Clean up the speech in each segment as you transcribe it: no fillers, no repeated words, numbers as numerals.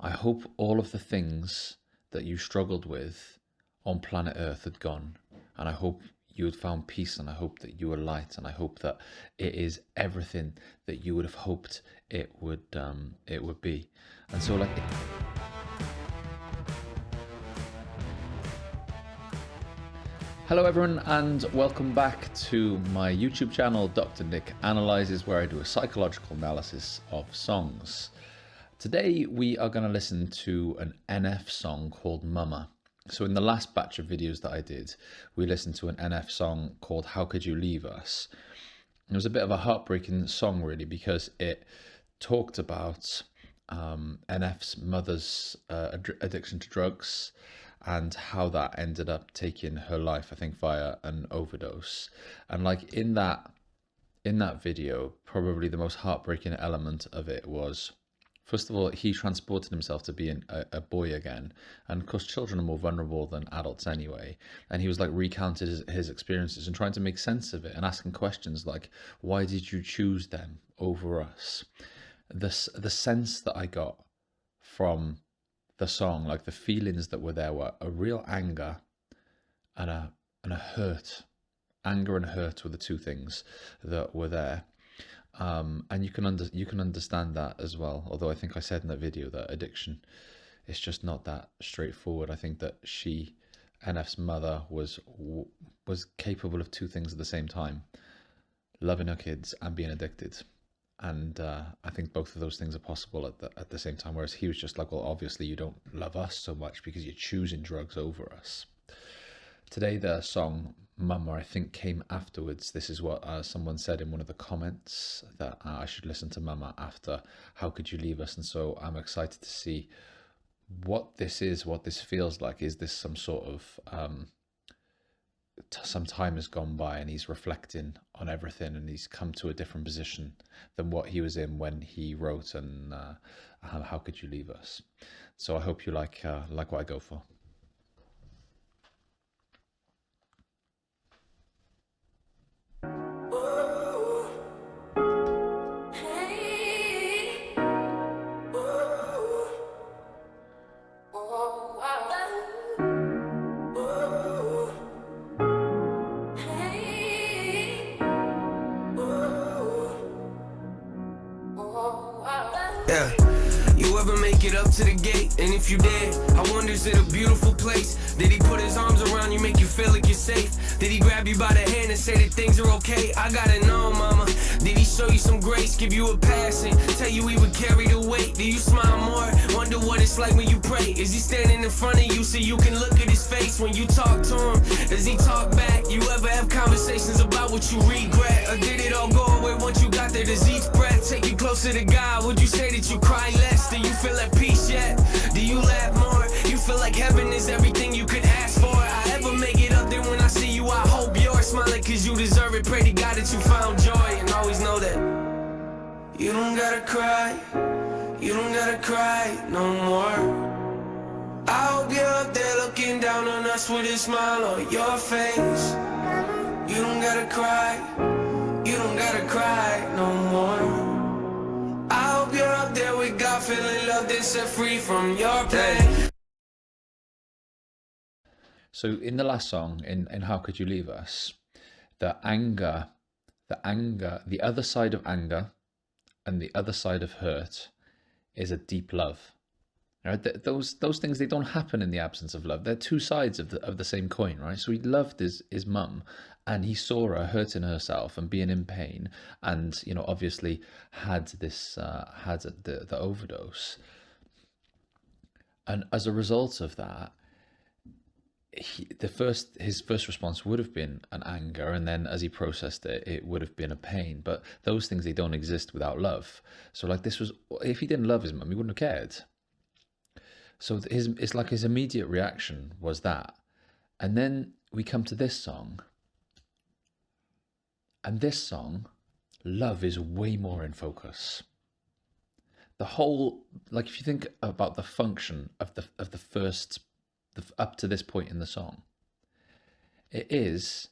I hope all of the things that you struggled with on planet Earth had gone. And I hope you had found peace, and I hope that you were light, and I hope that it is everything that you would have hoped it would be. And so like hello everyone, and welcome back to my YouTube channel, Dr. Nick Analyzes, where I do a psychological analysis of songs. Today we are going to listen to an NF song called Mama. So in the last batch of videos that I did, we listened to an NF song called How Could You Leave Us? It was a bit of a heartbreaking song really, because it talked about NF's mother's addiction to drugs and how that ended up taking her life, I think, via an overdose. And like in that video, probably the most heartbreaking element of it was, first of all, he transported himself to being a boy again. And of course, children are more vulnerable than adults anyway. And he was like recounted his experiences and trying to make sense of it and asking questions like, why did you choose them over us? The sense that I got from the song, like the feelings that were there, were a real anger and a hurt. Anger and hurt were the two things that were there. And you can understand that as well. Although I think I said in that video that addiction is just not that straightforward. I think that NF's mother, was capable of two things at the same time: loving her kids and being addicted. And I think both of those things are possible at the same time. Whereas he was just like, well, obviously you don't love us so much because you're choosing drugs over us. Today, the song Mama, I think, came afterwards. This is what someone said in one of the comments, that I should listen to Mama after How Could You Leave Us? And so I'm excited to see what this is, what this feels like. Is this some sort of, some time has gone by and he's reflecting on everything and he's come to a different position than what he was in when he wrote and How Could You Leave Us? So I hope you like what I go for. Yeah, you ever make it up to the gate? And if you did, I wonder, is it a beautiful place? Did he put his arms around you, make you feel like you're safe? Did he grab you by the hand and say that things are okay? I gotta know, mama. Did he show you some grace, give you a passing, tell you he would carry the weight? Do you smile more? Wonder what it's like when you pray. Is he standing in front of you so you can look at his face when you talk to him? Does he talk back? You ever have conversations about what you regret? Or did it all go away once you got there? Does each breath take you closer to God? Would you say that you cry less? Do you feel at peace yet? Do you laugh more? You feel like heaven is everything you could ask for? I ever make it up there when I see you? I hope you're smiling cause you deserve it. Pray to God that you found joy, and always know that you don't gotta cry. You don't gotta cry no more. I hope you're up there looking down on us with a smile on your face. You don't gotta cry. You don't gotta cry no more. I hope you're up there with God, feeling loved and set free from your pain. So in the last song, in How Could You Leave Us, the other side of anger and the other side of hurt is a deep love. Right? Those things, they don't happen in the absence of love. They're two sides of the same coin, right? So he loved his mum, and he saw her hurting herself and being in pain, and obviously had the overdose. And as a result of that, his first response would have been an anger, and then as he processed it, it would have been a pain. But those things, they don't exist without love. So like, this was, if he didn't love his mum, he wouldn't have cared. So it's like his immediate reaction was that. And then we come to this song, and this song, love is way more in focus. The whole, like, if you think about the function of the first, up to this point in the song, it is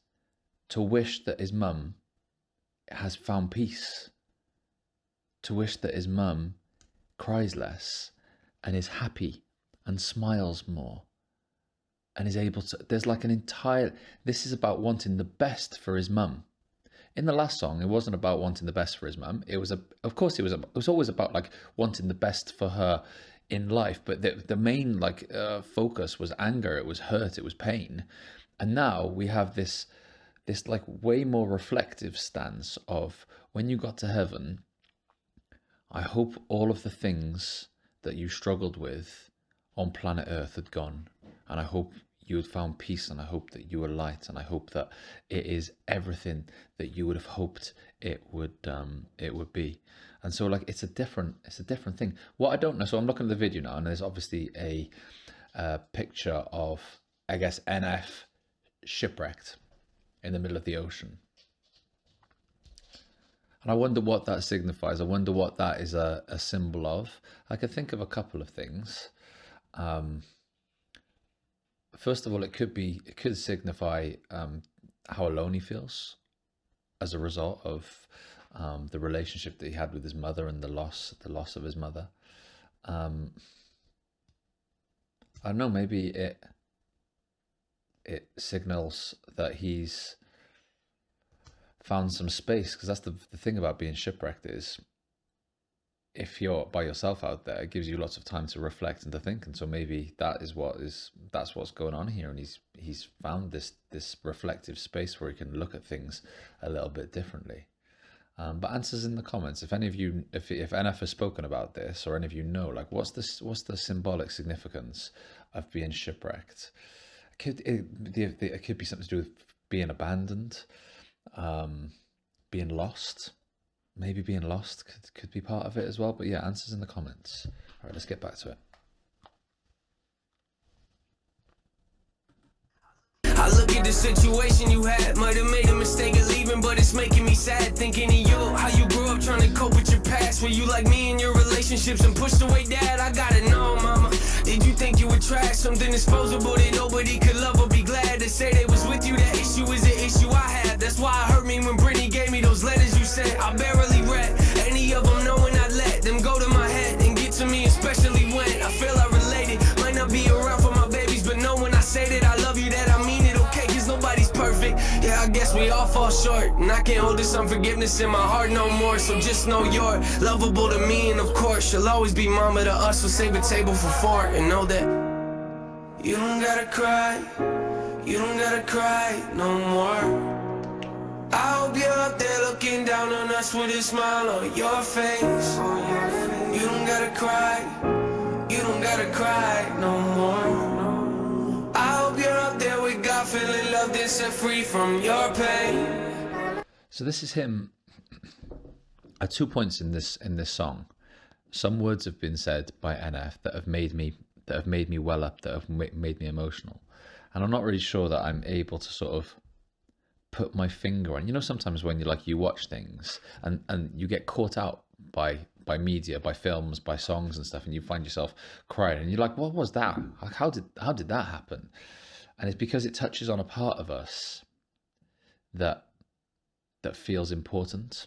to wish that his mum has found peace, to wish that his mum cries less, and is happy and smiles more and is able to, there's like an entire, this is about wanting the best for his mum. In the last song, it wasn't about wanting the best for his mum. It was, of course, it was always about like wanting the best for her in life. But the main like focus was anger. It was hurt. It was pain. And now we have this like way more reflective stance of, when you got to heaven, I hope all of the things that you struggled with on planet Earth had gone, and I hope you had found peace, and I hope that you were light, and I hope that it is everything that you would have hoped it would be. And so like it's a different thing. What I don't know, so I'm looking at the video now, and there's obviously a picture of, I guess, NF shipwrecked in the middle of the ocean. And I wonder what that signifies. I wonder what that is a symbol of. I could think of a couple of things. First of all, it could signify how alone he feels as a result of the relationship that he had with his mother and the loss of his mother. I don't know, maybe it signals that he's found some space, because that's the thing about being shipwrecked, is if you're by yourself out there, it gives you lots of time to reflect and to think. And so maybe that's what's going on here, and he's found this reflective space where he can look at things a little bit differently. But answers in the comments if any of you, if NF has spoken about this, or any of you know, like what's the symbolic significance of being shipwrecked. It could be something to do with being abandoned, being lost. Maybe being lost could be part of it as well. But yeah, answers in the comments. All right, let's get back to it. I look at the situation you had, might have made a mistake of leaving, but it's making me sad thinking of you, how you grew up trying to cope with your past. Were you like me in your relationships and pushed away dad? I gotta know, mama, did you think you were trash, something disposable that nobody could love or be glad to say they was with you? That issue is the issue I had. That's why it hurt me when Brittany gave me those letters you sent. I barely read any of them, knowing I'd let them go to my head and get to me, especially when I feel I related. Might not be around for my babies, but know when I say that I love you, that I mean it, okay? Cause nobody's perfect. Yeah, I guess we all fall short, and I can't hold this unforgiveness in my heart no more. So just know you're lovable to me, and of course you'll always be mama to us. So save a table for four and know that you don't gotta cry, you don't gotta cry no more. I hope you're up there looking down on us with a smile on your face. You don't gotta cry, you don't gotta cry no more. I hope you're up there with God, feeling loved and set free from your pain. So this is him at 2 points in this song. Some words have been said by NF that have made me well up, that have made me emotional, and I'm not really sure that I'm able to sort of put my finger on. You know, sometimes when you watch things and you get caught out by media, by films, by songs and stuff, and you find yourself crying, and you're like, what was that? Like, how did that happen? And it's because it touches on a part of us that feels important.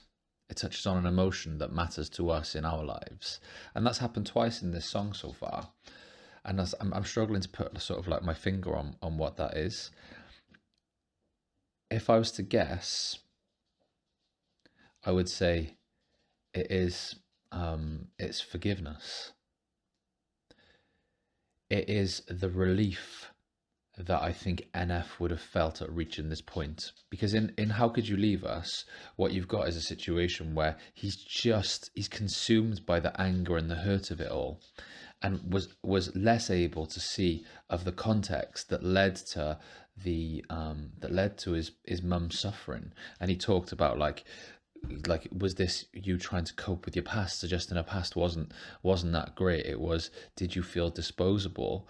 It touches on an emotion that matters to us in our lives, and that's happened twice in this song so far. And I'm struggling to put sort of like my finger on what that is. If I was to guess, I would say it is it's forgiveness. It is the relief that I think NF would have felt at reaching this point. Because in How Could You Leave Us, what you've got is a situation where he's consumed by the anger and the hurt of it all, and was less able to see of the context that led to his mum suffering. And he talked about like was this you trying to cope with your past, suggesting her past wasn't that great? It was, did you feel disposable?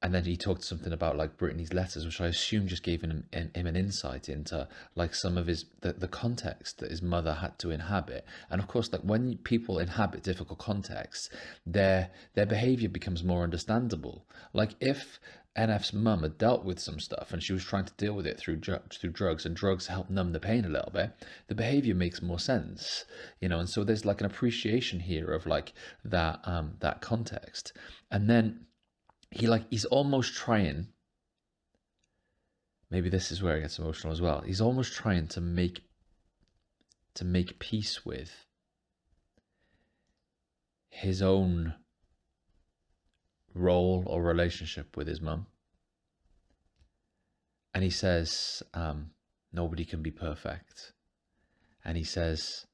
And then he talked something about like Brittany's letters, which I assume just gave him an insight into like some of his the context that his mother had to inhabit. And of course, like when people inhabit difficult contexts, their behavior becomes more understandable. Like if NF's mum had dealt with some stuff and she was trying to deal with it through drugs, and drugs help numb the pain a little bit, the behavior makes more sense, you know. And so there's like an appreciation here of like that context. And then he's almost trying, maybe this is where it gets emotional as well, he's almost trying to make peace with his own role or relationship with his mum. And he says, nobody can be perfect. And he says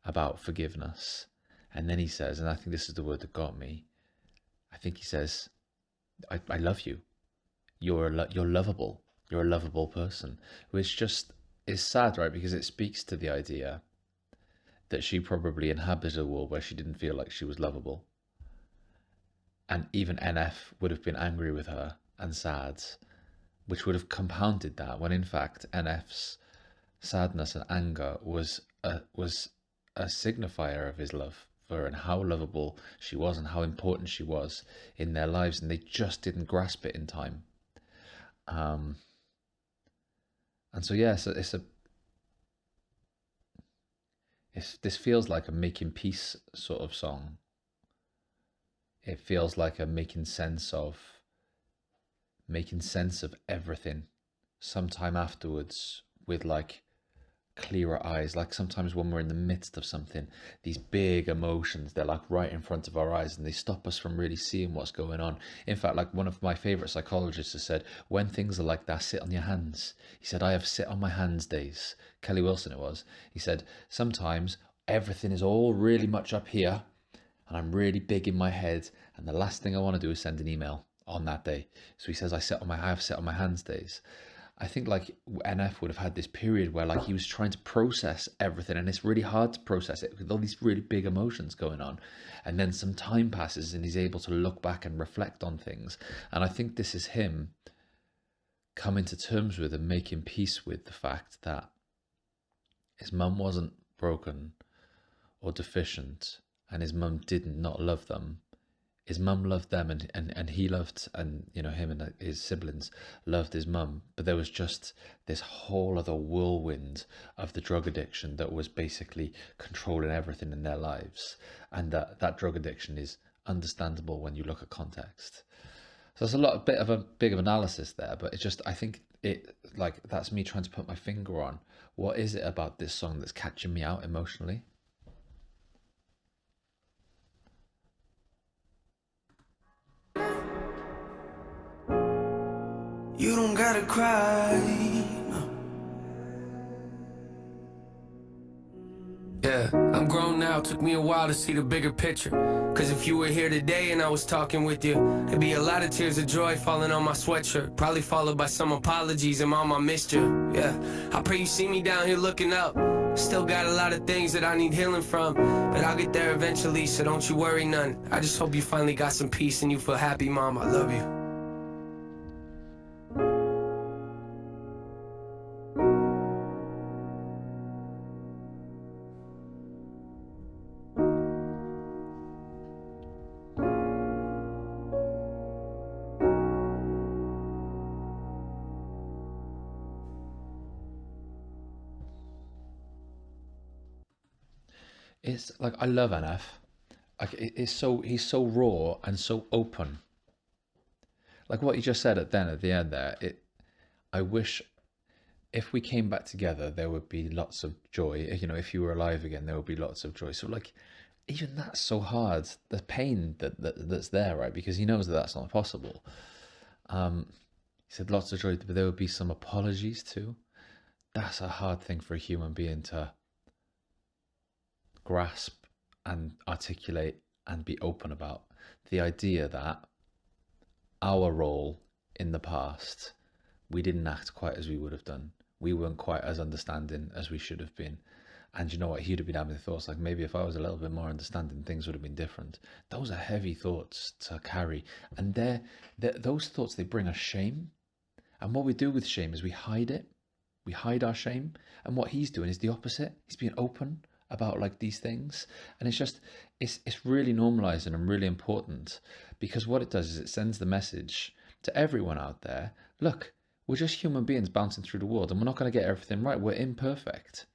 about forgiveness. And then he says, and I think this is the word that got me, I think he says, I love you. You're lovable. You're a lovable person, which just is sad, right? Because it speaks to the idea that she probably inhabited a world where she didn't feel like she was lovable. And even NF would have been angry with her and sad, which would have compounded that, when in fact NF's sadness and anger was a signifier of his love for her and how lovable she was and how important she was in their lives, and they just didn't grasp it in time. And so yeah, so this feels like a making peace sort of song. It feels like a making sense of everything sometime afterwards, with like clearer eyes. Like sometimes when we're in the midst of something, these big emotions, they're like right in front of our eyes and they stop us from really seeing what's going on. In fact, like one of my favorite psychologists has said, when things are like that, sit on your hands. He said, I have sit on my hands days. Kelly Wilson it was. He said, sometimes everything is all really much up here and I'm really big in my head, and the last thing I want to do is send an email on that day. So he says, I have sit on my hands days. I think like NF would have had this period where like he was trying to process everything, and it's really hard to process it with all these really big emotions going on. And then some time passes and he's able to look back and reflect on things. And I think this is him coming to terms with and making peace with the fact that his mum wasn't broken or deficient, and his mum did not love them. His mum loved them, and he loved, and you know, him and his siblings loved his mum, but there was just this whole other whirlwind of the drug addiction that was basically controlling everything in their lives, and that drug addiction is understandable when you look at context. So there's a bit of analysis there, but it's just, I think it, like, that's me trying to put my finger on what is it about this song that's catching me out emotionally. You don't gotta cry, no. Yeah, I'm grown now, took me a while to see the bigger picture. Cause if you were here today and I was talking with you, there'd be a lot of tears of joy falling on my sweatshirt, probably followed by some apologies and mom, I missed you. Yeah, I pray you see me down here looking up. Still got a lot of things that I need healing from, but I'll get there eventually, so don't you worry none. I just hope you finally got some peace and you feel happy, mom, I love you. It's like, I love NF. Like he's so raw and so open. Like what you just said at the end there. I wish if we came back together, there would be lots of joy. You know, if you were alive again, there would be lots of joy. So like, even that's so hard. The pain that's there, right? Because he knows that that's not possible. He said lots of joy, but there would be some apologies too. That's a hard thing for a human being to grasp and articulate and be open about. The idea that our role in the past, we didn't act quite as we would have done. We weren't quite as understanding as we should have been. And you know what? He'd have been having thoughts like, maybe if I was a little bit more understanding, things would have been different. Those are heavy thoughts to carry. And those thoughts, they bring us shame. And what we do with shame is we hide it. We hide our shame. And what he's doing is the opposite. He's being open about like these things. And it's really normalizing and really important, because what it does is it sends the message to everyone out there. Look, we're just human beings bouncing through the world, and we're not going to get everything right. We're imperfect.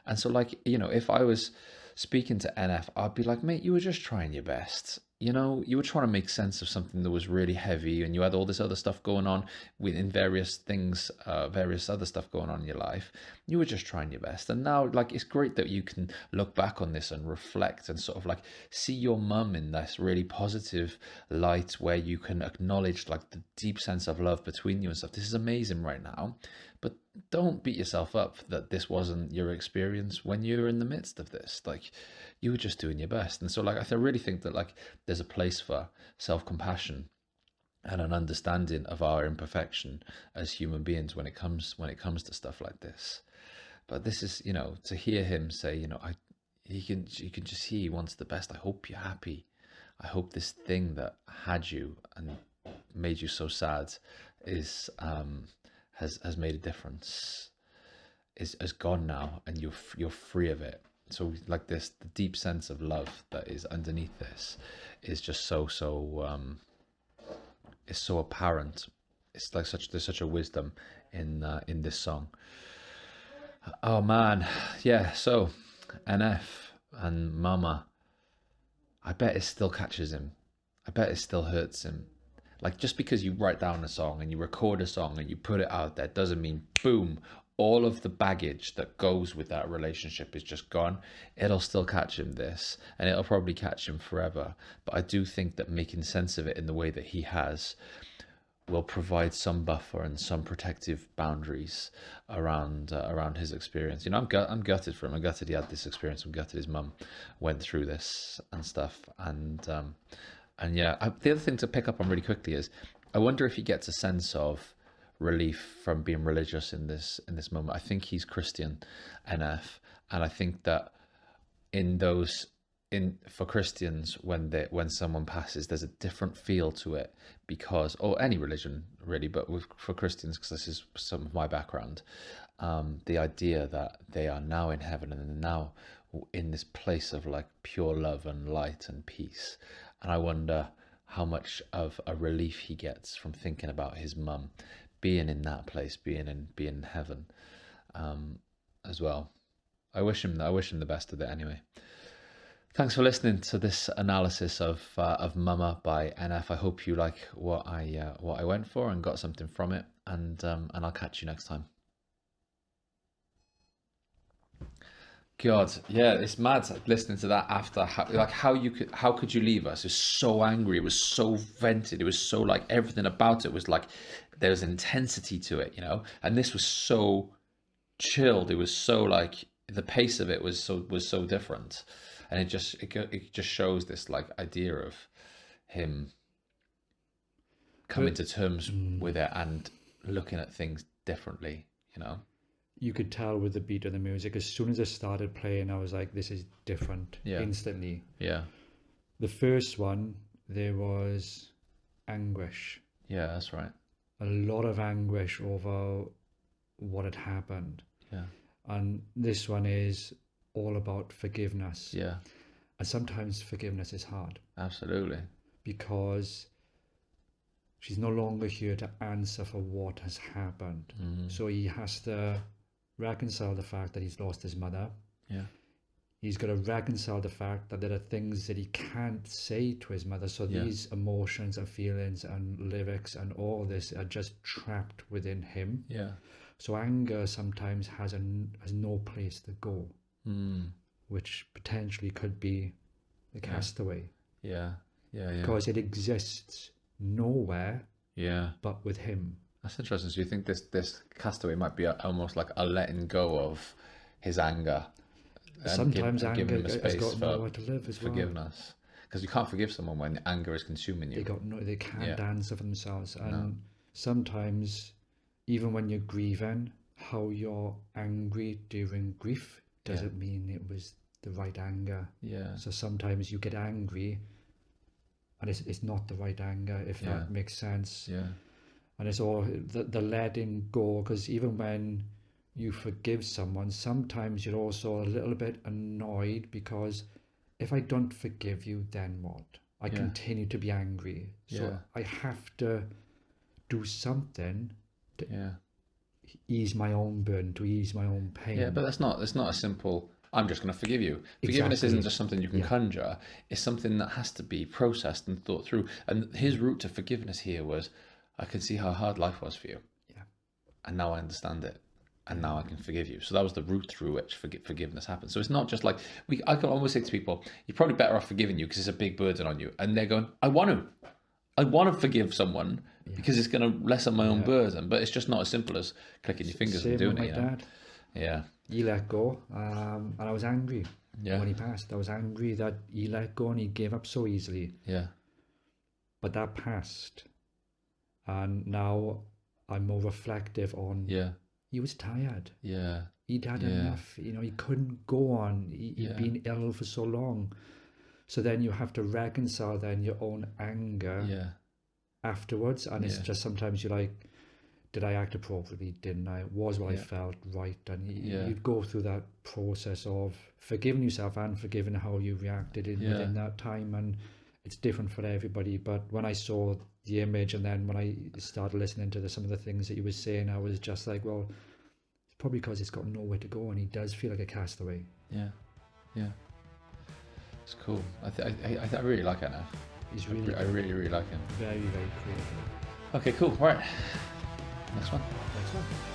And so, like, you know, if I was speaking to NF, I'd be like, mate, you were just trying your best. You know, you were trying to make sense of something that was really heavy, and you had all this other stuff going on within various things, various other stuff going on in your life. You were just trying your best. And now, like, it's great that you can look back on this and reflect and sort of like see your mum in this really positive light, where you can acknowledge like the deep sense of love between you and stuff. This is amazing right now. But don't beat yourself up that this wasn't your experience when you were in the midst of this. Like, you were just doing your best. And so, like, I really think that like there's a place for self-compassion and an understanding of our imperfection as human beings when it comes to stuff like this. But this is, you know, to hear him say, you know, you can just hear he wants the best. I hope you're happy. I hope this thing that had you and made you so sad is has made a difference, is gone now, and you're free of it. So like this, the deep sense of love that is underneath this is just so it's so apparent. It's like there's such a wisdom in this song. Oh man, yeah. So NF and Mama, I bet it still catches him. I bet it still hurts him. Like, just because you write down a song and you record a song and you put it out there doesn't mean, boom, all of the baggage that goes with that relationship is just gone. It'll still catch him this, and it'll probably catch him forever. But I do think that making sense of it in the way that he has will provide some buffer and some protective boundaries around his experience. You know, I'm gutted for him. I'm gutted he had this experience. I'm gutted his mum went through this and stuff. And yeah, the other thing to pick up on really quickly is, I wonder if he gets a sense of relief from being religious in this moment. I think he's Christian, NF, and I think that for Christians, when someone passes, there's a different feel to it, because, or any religion really, but for Christians, because this is some of my background, the idea that they are now in heaven and they're now in this place of like pure love and light and peace. And I wonder how much of a relief he gets from thinking about his mum being in that place, being in heaven, as well. I wish him the best of it anyway. Thanks for listening to this analysis of Mama by NF. I hope you like what I went for and got something from it. And I'll catch you next time. God, yeah, it's mad listening to that after how could you leave us? It was so angry, it was so vented, it was so like everything about it was like there was intensity to it, you know. And this was so chilled. It was so like the pace of it was so different, and it just shows this like idea of him coming to terms with it and looking at things differently, you know. You could tell with the beat of the music, as soon as it started playing, I was like, this is different, instantly. Yeah. The first one, there was anguish. Yeah, that's right. A lot of anguish over what had happened. Yeah. And this one is all about forgiveness. Yeah. And sometimes forgiveness is hard. Absolutely. Because she's no longer here to answer for what has happened. Mm-hmm. So he has to reconcile the fact that he's lost his mother. Yeah. He's got to reconcile the fact that there are things that he can't say to his mother. So these emotions and feelings and lyrics and all this are just trapped within him. Yeah. So anger sometimes has no place to go, which potentially could be the castaway. Yeah. Yeah. Yeah. Because it exists nowhere. Yeah. But with him. That's interesting. So you think this castaway might be almost like a letting go of his anger. Sometimes anger has got nowhere to live as well. Forgiveness, because you can't forgive someone when anger is consuming you. They can't answer for themselves, and sometimes, even when you're grieving, how you're angry during grief doesn't mean it was the right anger. Yeah. So sometimes you get angry and it's not the right anger, if that makes sense. Yeah. And it's all the letting go, because even when you forgive someone, sometimes you're also a little bit annoyed, because if I don't forgive you, then what? I continue to be angry. So I have to do something to ease my own burden, to ease my own pain. Yeah, but it's not a simple, I'm just going to forgive you. Forgiveness isn't just something you can conjure. It's something that has to be processed and thought through. And his route to forgiveness here was, I can see how hard life was for you. Yeah. And now I understand it. And now I can forgive you. So that was the route through which forgiveness happens. So it's not just like, I can almost say to people, you're probably better off forgiving you because it's a big burden on you. And they're going, I want to forgive someone because it's going to lessen my own burden. But it's just not as simple as clicking your fingers and doing it. Same with my dad. Yeah. He let go, and I was angry when he passed. I was angry that he let go and he gave up so easily. Yeah. But that passed. And now I'm more reflective on, he was tired. Yeah. He'd had enough. You know, he couldn't go on. He'd been ill for so long. So then you have to reconcile then your own anger afterwards. And it's just sometimes you're like, did I act appropriately? Didn't I? Was what I felt right? And you'd go through that process of forgiving yourself and forgiving how you reacted within that time. And it's different for everybody. But when I saw the image, and then when I started listening to some of the things that he was saying, I was just like, well, it's probably because he's got nowhere to go and he does feel like a castaway. Yeah. It's cool. I really like it now. He's really I really, really like him. very, very creative. Okay, cool. Right. Next one. Next one.